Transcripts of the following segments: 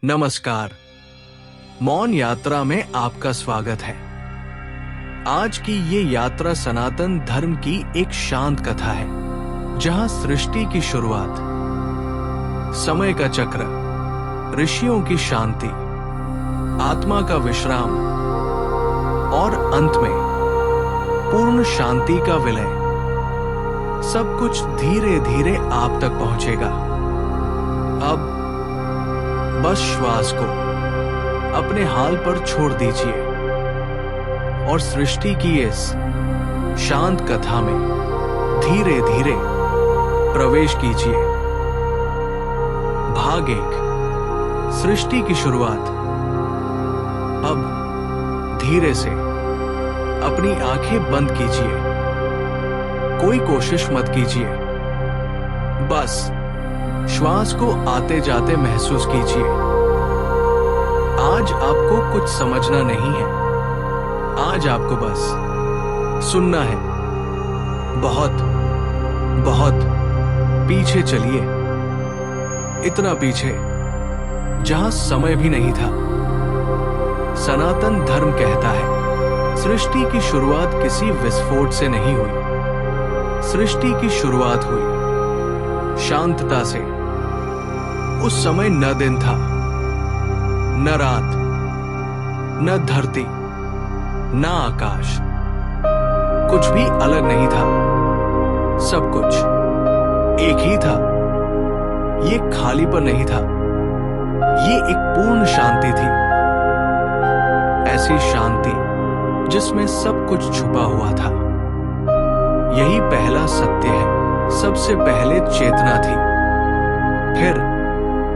नमस्कार। मौन यात्रा में आपका स्वागत है। आज की ये यात्रा सनातन धर्म की एक शांत कथा है, जहां सृष्टि की शुरुआत, समय का चक्र, ऋषियों की शांति, आत्मा का विश्राम और अंत में पूर्ण शांति का विलय, सब कुछ धीरे धीरे आप तक पहुंचेगा। अब बस श्वास को अपने हाल पर छोड़ दीजिए और सृष्टि की इस शांत कथा में धीरे धीरे प्रवेश कीजिए। भाग 1, सृष्टि की शुरुआत। अब धीरे से अपनी आंखें बंद कीजिए। कोई कोशिश मत कीजिए, बस श्वास को आते जाते महसूस कीजिए। आज आपको कुछ समझना नहीं है, आज आपको बस सुनना है। बहुत बहुत पीछे चलिए, इतना पीछे जहां समय भी नहीं था। सनातन धर्म कहता है, सृष्टि की शुरुआत किसी विस्फोट से नहीं हुई। सृष्टि की शुरुआत हुई शांतता से। उस समय न दिन था, न रात, न धरती, न आकाश, कुछ भी अलग नहीं था। सब कुछ एक ही था। ये खालीपन नहीं था, ये एक पूर्ण शांति थी। ऐसी शांति जिसमें सब कुछ छुपा हुआ था। यही पहला सत्य है। सबसे पहले चेतना थी, फिर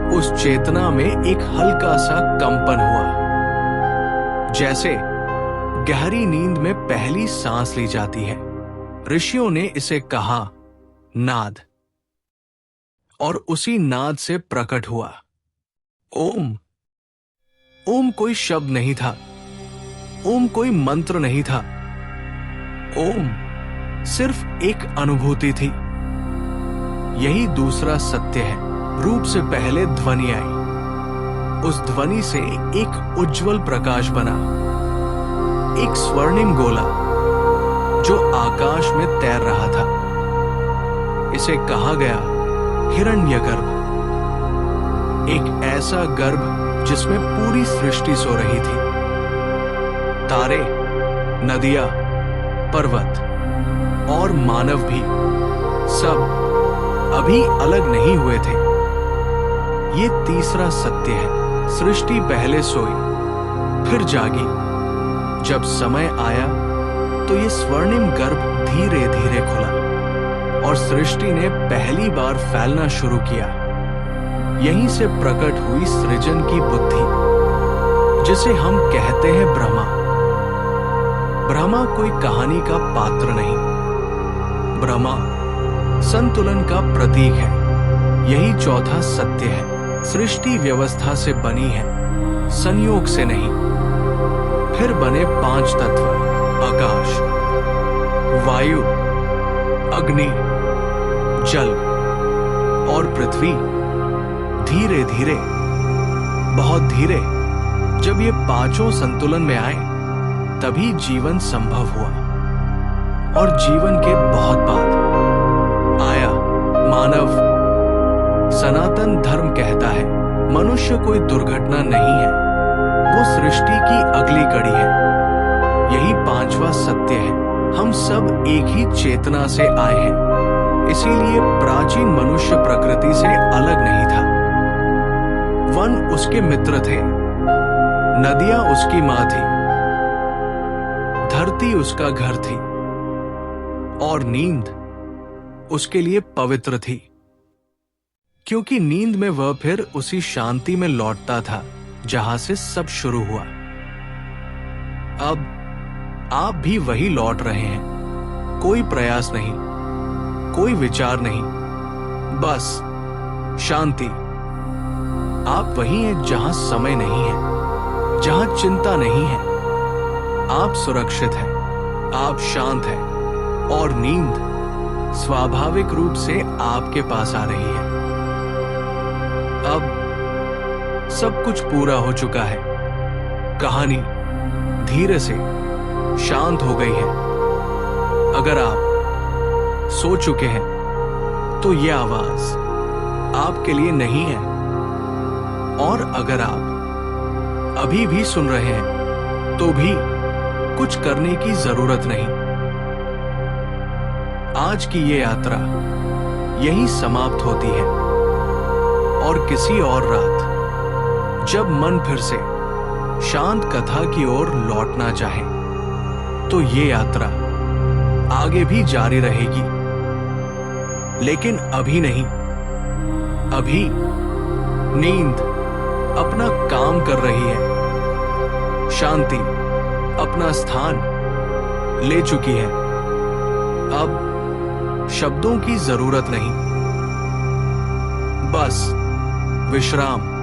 उस चेतना में एक हल्का सा कंपन हुआ, जैसे गहरी नींद में पहली सांस ली जाती है। ऋषियों ने इसे कहा नाद, और उसी नाद से प्रकट हुआ ओम। ओम कोई शब्द नहीं था, ओम कोई मंत्र नहीं था। ओम सिर्फ एक अनुभूति थी। यही दूसरा सत्य है। रूप से पहले ध्वनि आई। उस ध्वनि से एक उज्जवल प्रकाश बना, एक स्वर्णिम गोला जो आकाश में तैर रहा था। इसे कहा गया हिरण्यगर्भ। एक ऐसा गर्भ जिसमें पूरी सृष्टि सो रही थी। तारे, नदियां, पर्वत और मानव भी सब अभी अलग नहीं हुए थे। ये तीसरा सत्य है। सृष्टि पहले सोई, फिर जागी। जब समय आया तो ये स्वर्णिम गर्भ धीरे धीरे खुला और सृष्टि ने पहली बार फैलना शुरू किया। यहीं से प्रकट हुई सृजन की बुद्धि, जिसे हम कहते हैं ब्रह्मा। ब्रह्मा कोई कहानी का पात्र नहीं, ब्रह्मा संतुलन का प्रतीक है। यही चौथा सत्य है। सृष्टि व्यवस्था से बनी है, संयोग से नहीं। फिर बने 5 तत्व, आकाश, वायु, अग्नि, जल और पृथ्वी। धीरे धीरे, बहुत धीरे, जब ये पांचों संतुलन में आए, तभी जीवन संभव हुआ। और जीवन के बहुत बाद आया मानव। सनातन धर्म कहता है, मनुष्य कोई दुर्घटना नहीं है, वो सृष्टि की अगली कड़ी है। यही 5वां सत्य है। हम सब एक ही चेतना से आए हैं, इसीलिए प्राचीन मनुष्य प्रकृति से अलग नहीं था। वन उसके मित्र थे, नदियां उसकी मां थी, धरती उसका घर थी, और नींद उसके लिए पवित्र थी, क्योंकि नींद में वह फिर उसी शांति में लौटता था जहां से सब शुरू हुआ। अब आप भी वही लौट रहे हैं। कोई प्रयास नहीं, कोई विचार नहीं, बस शांति। आप वही हैं जहां समय नहीं है, जहां चिंता नहीं है। आप सुरक्षित हैं, आप शांत हैं, और नींद स्वाभाविक रूप से आपके पास आ रही है। अब सब कुछ पूरा हो चुका है। कहानी धीरे से शांत हो गई है। अगर आप सो चुके हैं तो यह आवाज आपके लिए नहीं है, और अगर आप अभी भी सुन रहे हैं तो भी कुछ करने की जरूरत नहीं। आज की ये यात्रा यहीं समाप्त होती है, और किसी और रात जब मन फिर से शांत कथा की ओर लौटना चाहे तो ये यात्रा आगे भी जारी रहेगी। लेकिन अभी नहीं। अभी नींद अपना काम कर रही है, शांति अपना स्थान ले चुकी है। अब शब्दों की जरूरत नहीं, बस विश्राम।